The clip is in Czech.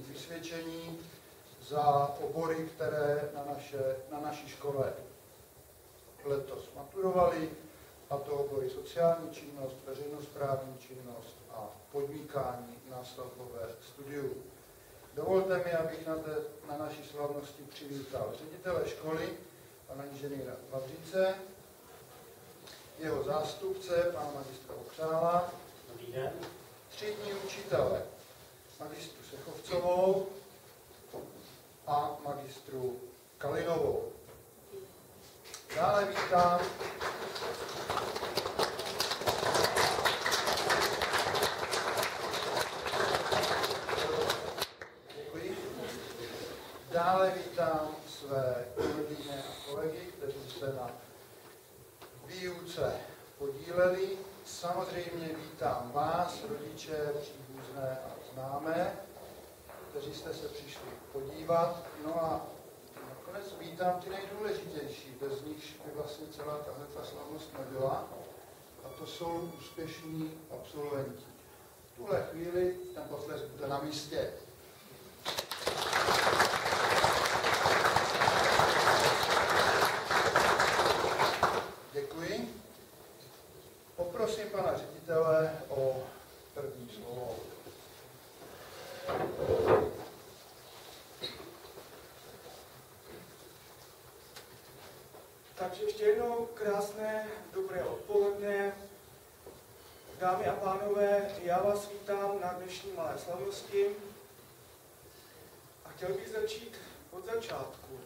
vysvědčení za obory, které na naší škole letos maturovali, a to obory sociální činnost, veřejnosprávní činnost a podnikání na stavbové studiu. Dovolte mi, abych na naší slavnosti přivítal ředitele školy, pana inženýra Vavříce, jeho zástupce, pana magistra Okřála, dobrý den, třídní učitele, magistru Sechovcovou a magistru Kalinovou. Dále vítám své kolegyně a kolegy, kteří se na výuce podíleli. Samozřejmě vítám vás, rodiče, příbuzné a známé, kteří jste se přišli podívat. No a nakonec vítám ty nejdůležitější, bez nichž by vlastně celá tato slavnost nebyla. A to jsou úspěšní absolventi. V tuhle chvíli ten potlesk bude na místě. Děkuji. Poprosím pana ředitele o první slovo. Takže ještě jednou krásné, dobré odpoledne. Dámy a pánové, já vás vítám na dnešní malé slavnosti a chtěl bych začít od začátku.